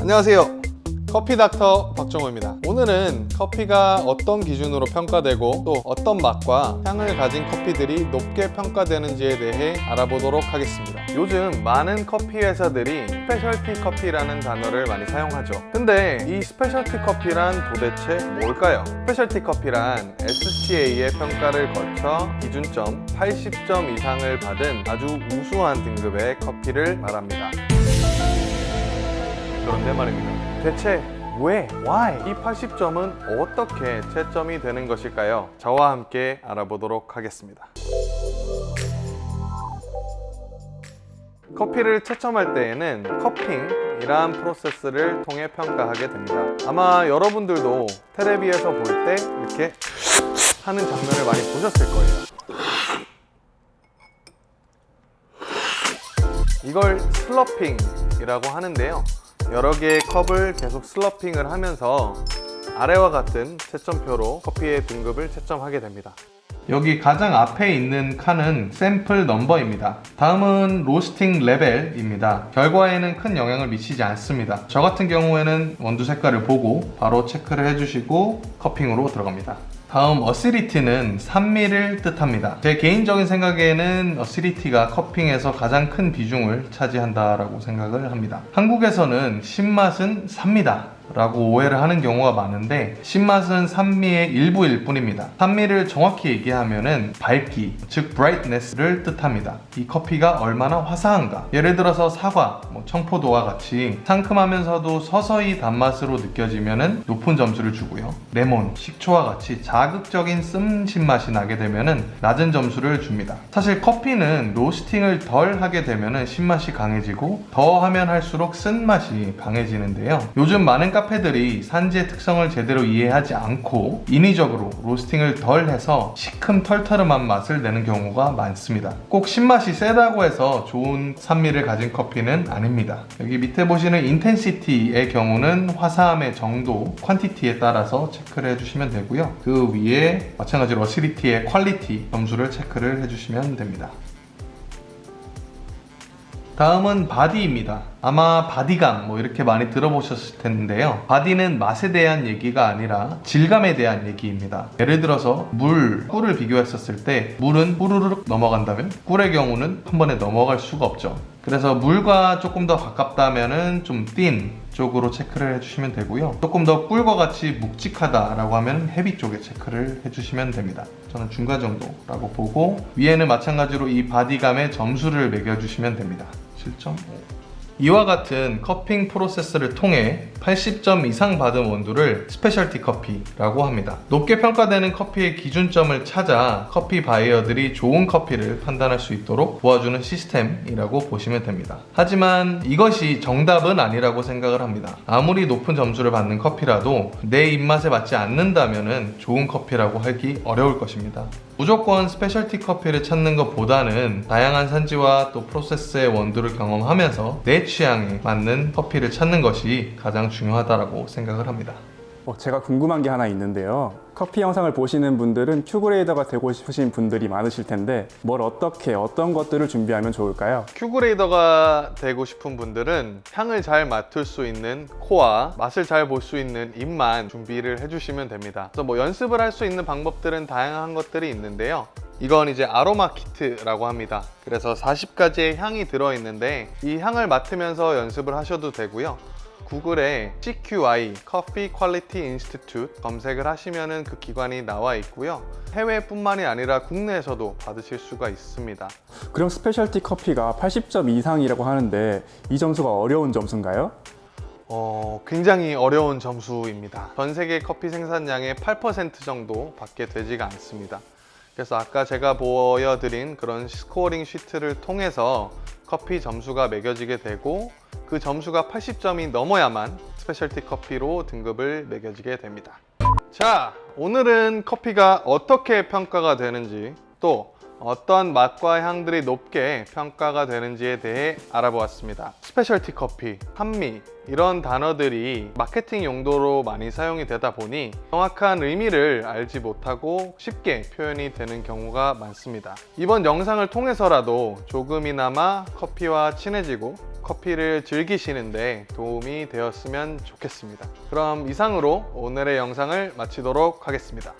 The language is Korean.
안녕하세요. 커피 닥터 박정호입니다. 오늘은 커피가 어떤 기준으로 평가되고 또 어떤 맛과 향을 가진 커피들이 높게 평가되는지에 대해 알아보도록 하겠습니다. 요즘 많은 커피 회사들이 스페셜티 커피라는 단어를 많이 사용하죠. 근데 이 스페셜티 커피란 도대체 뭘까요? 스페셜티 커피란 SCA의 평가를 거쳐 기준점 80점 이상을 받은 아주 우수한 등급의 커피를 말합니다. 그런데 말입니다. 대체 왜? Why? 이 80점은 어떻게 채점이 되는 것일까요? 저와 함께 알아보도록 하겠습니다. 커피를 채점할 때에는 커핑이란 프로세스를 통해 평가하게 됩니다. 아마 여러분들도 텔레비에서 볼 때 이렇게 하는 장면을 많이 보셨을 거예요. 이걸 슬러핑이라고 하는데요. 여러 개의 컵을 계속 슬러핑을 하면서 아래와 같은 채점표로 커피의 등급을 채점하게 됩니다. 여기 가장 앞에 있는 칸은 샘플 넘버입니다. 다음은 로스팅 레벨입니다. 결과에는 큰 영향을 미치지 않습니다. 저 같은 경우에는 원두 색깔을 보고 바로 체크를 해주시고 커핑으로 들어갑니다. 다음 어시디티는 산미를 뜻합니다. 제 개인적인 생각에는 어시디티가 커핑에서 가장 큰 비중을 차지한다라고 생각을 합니다. 한국에서는 신맛은 삽니다 라고 오해를 하는 경우가 많은데 신맛은 산미의 일부일 뿐입니다. 산미를 정확히 얘기하면은 밝기, 즉 brightness를 뜻합니다. 이 커피가 얼마나 화사한가. 예를 들어서 사과, 청포도와 같이 상큼하면서도 서서히 단맛으로 느껴지면은 높은 점수를 주고요. 레몬, 식초와 같이 자극적인 쓴신맛이 나게 되면은 낮은 점수를 줍니다. 사실 커피는 로스팅을 덜 하게 되면은 신맛이 강해지고 더 하면 할수록 쓴맛이 강해지는데요. 요즘 많은 카페들이 산지의 특성을 제대로 이해하지 않고 인위적으로 로스팅을 덜 해서 시큼 털털한 맛을 내는 경우가 많습니다. 꼭 신맛이 세다고 해서 좋은 산미를 가진 커피는 아닙니다. 여기 밑에 보시는 인텐시티의 경우는 화사함의 정도, 퀀티티에 따라서 체크를 해주시면 되고요. 그 위에 마찬가지로 어시디티의 퀄리티 점수를 체크를 해주시면 됩니다. 다음은 바디입니다. 아마 바디감 이렇게 많이 들어보셨을 텐데요. 바디는 맛에 대한 얘기가 아니라 질감에 대한 얘기입니다. 예를 들어서 꿀을 비교했었을 때 물은 후루룩 넘어간다면 꿀의 경우는 한 번에 넘어갈 수가 없죠. 그래서 물과 조금 더 가깝다면은 좀 thin 쪽으로 체크를 해주시면 되고요. 조금 더 꿀과 같이 묵직하다라고 하면 헤비 쪽에 체크를 해주시면 됩니다. 저는 중간 정도라고 보고 위에는 마찬가지로 이 바디감에 점수를 매겨주시면 됩니다. 7.5. 이와 같은 커핑 프로세스를 통해 80점 이상 받은 원두를 스페셜티 커피라고 합니다. 높게 평가되는 커피의 기준점을 찾아 커피 바이어들이 좋은 커피를 판단할 수 있도록 도와주는 시스템이라고 보시면 됩니다. 하지만 이것이 정답은 아니라고 생각을 합니다. 아무리 높은 점수를 받는 커피라도 내 입맛에 맞지 않는다면 좋은 커피라고 하기 어려울 것입니다. 무조건 스페셜티 커피를 찾는 것보다는 다양한 산지와 또 프로세스의 원두를 경험하면서 내 취향에 맞는 커피를 찾는 것이 가장 중요하다고 생각을 합니다. 제가 궁금한 게 하나 있는데요. 커피 영상을 보시는 분들은 큐그레이더가 되고 싶으신 분들이 많으실 텐데 어떤 것들을 준비하면 좋을까요? 큐그레이더가 되고 싶은 분들은 향을 잘 맡을 수 있는 코와 맛을 잘 볼 수 있는 입만 준비를 해주시면 됩니다. 그래서 연습을 할 수 있는 방법들은 다양한 것들이 있는데요. 이건 이제 아로마 키트라고 합니다. 그래서 40가지의 향이 들어있는데 이 향을 맡으면서 연습을 하셔도 되고요. 구글에 CQI, Coffee Quality Institute 검색을 하시면은 그 기관이 나와 있고요. 해외뿐만이 아니라 국내에서도 받으실 수가 있습니다. 그럼 스페셜티 커피가 80점 이상이라고 하는데 이 점수가 어려운 점수인가요? 굉장히 어려운 점수입니다. 전 세계 커피 생산량의 8% 정도 밖에 되지가 않습니다. 그래서 아까 제가 보여드린 그런 스코어링 시트를 통해서 커피 점수가 매겨지게 되고 그 점수가 80점이 넘어야만 스페셜티 커피로 등급을 매겨지게 됩니다. 자, 오늘은 커피가 어떻게 평가가 되는지 또 어떤 맛과 향들이 높게 평가가 되는지에 대해 알아보았습니다. 스페셜티 커피, 한미 이런 단어들이 마케팅 용도로 많이 사용이 되다 보니 정확한 의미를 알지 못하고 쉽게 표현이 되는 경우가 많습니다. 이번 영상을 통해서라도 조금이나마 커피와 친해지고 커피를 즐기시는데 도움이 되었으면 좋겠습니다. 그럼 이상으로 오늘의 영상을 마치도록 하겠습니다.